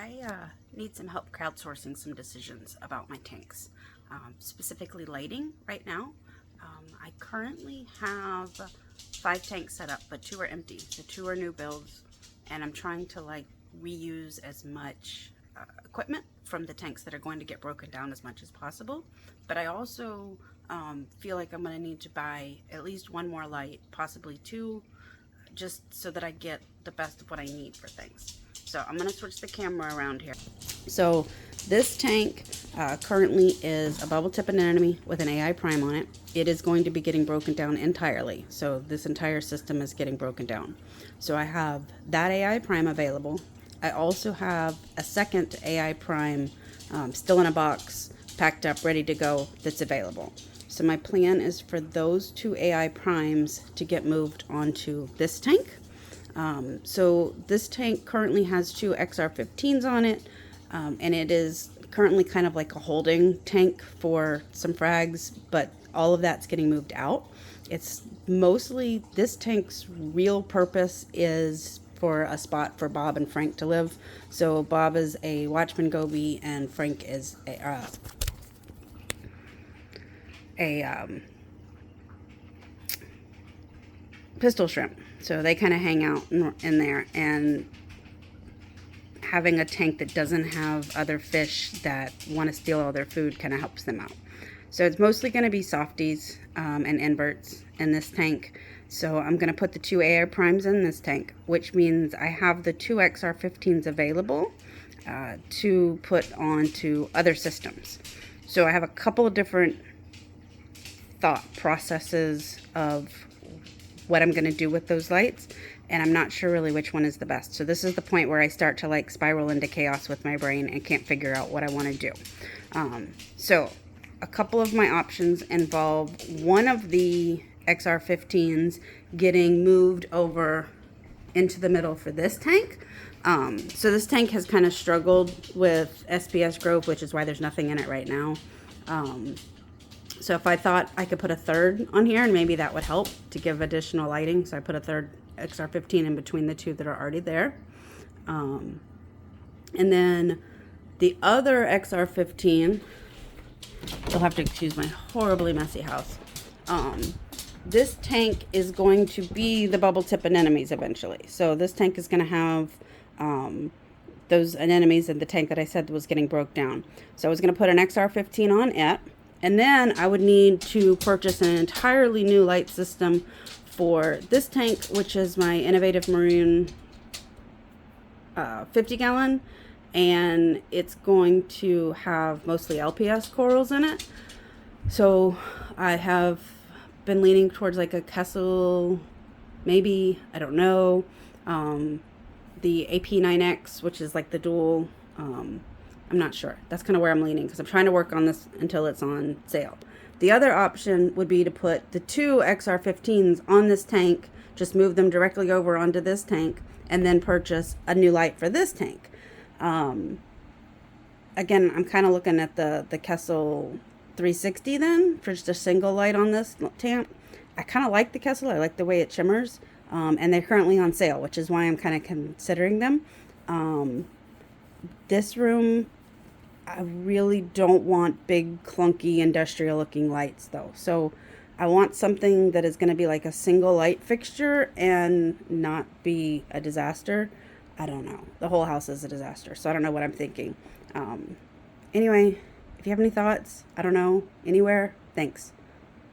I need some help crowdsourcing some decisions about my tanks, specifically lighting right now. I currently have 5 tanks set up, but 2 are empty. So 2 are new builds, and I'm trying to reuse as much equipment from the tanks that are going to get broken down as much as possible. But I also feel like I'm going to need to buy at least 1 more light, possibly 2, just so that I get the best of what I need for things. So I'm going to switch the camera around here. So this tank currently is a bubble tip anemone with an AI prime on it. It is going to be getting broken down entirely. So this entire system is getting broken down. So I have that AI prime available. I also have a second AI prime still in a box, packed up, ready to go, that's available. So my plan is for those 2 AI primes to get moved onto this tank. So this tank currently has 2 XR15s on it, and it is currently kind of like a holding tank for some frags, but all of that's getting moved out. It's mostly, this tank's real purpose is for a spot for Bob and Frank to live. So Bob is a Watchman Goby and Frank is a pistol shrimp. So they kind of hang out in there, and having a tank that doesn't have other fish that want to steal all their food kind of helps them out. So it's mostly going to be softies and inverts in this tank. So I'm going to put the 2 AI primes in this tank, which means I have the 2 XR15s available to put onto other systems. So I have a couple of different thought processes of what I'm going to do with those lights, and I'm not sure really which one is the best. So this is the point where I start to spiral into chaos with my brain and can't figure out what I want to do. So a couple of my options involve one of the XR15s getting moved over into the middle for this tank. So this tank has kind of struggled with SPS growth, which is why there's nothing in it right now. So if I thought I could put a 3rd on here, and maybe that would help to give additional lighting. So I put a 3rd XR15 in between the 2 that are already there. And then the other XR15, you'll have to excuse my horribly messy house. This tank is going to be the bubble tip anemones eventually. So this tank is going to have those anemones in the tank that I said was getting broke down. So I was going to put an XR15 on it. And then I would need to purchase an entirely new light system for this tank, which is my Innovative Marine 50 gallon. And it's going to have mostly LPS corals in it. So I have been leaning towards like a Kessel, maybe, I don't know. The AP9X, which is like the dual, I'm not sure. That's kind of where I'm leaning because I'm trying to work on this until it's on sale. The other option would be to put the 2 XR15s on this tank, just move them directly over onto this tank, and then purchase a new light for this tank. Again, I'm kind of looking at the Kessel 360 then for just a single light on this tank. I kind of like the Kessel. I like the way it shimmers, and they're currently on sale, which is why I'm kind of considering them. This room, I really don't want big, clunky, industrial looking lights though. So I want something that is going to be like a single light fixture and not be a disaster. I don't know. The whole house is a disaster, so I don't know what I'm thinking. Anyway, if you have any thoughts, I don't know, anywhere, thanks.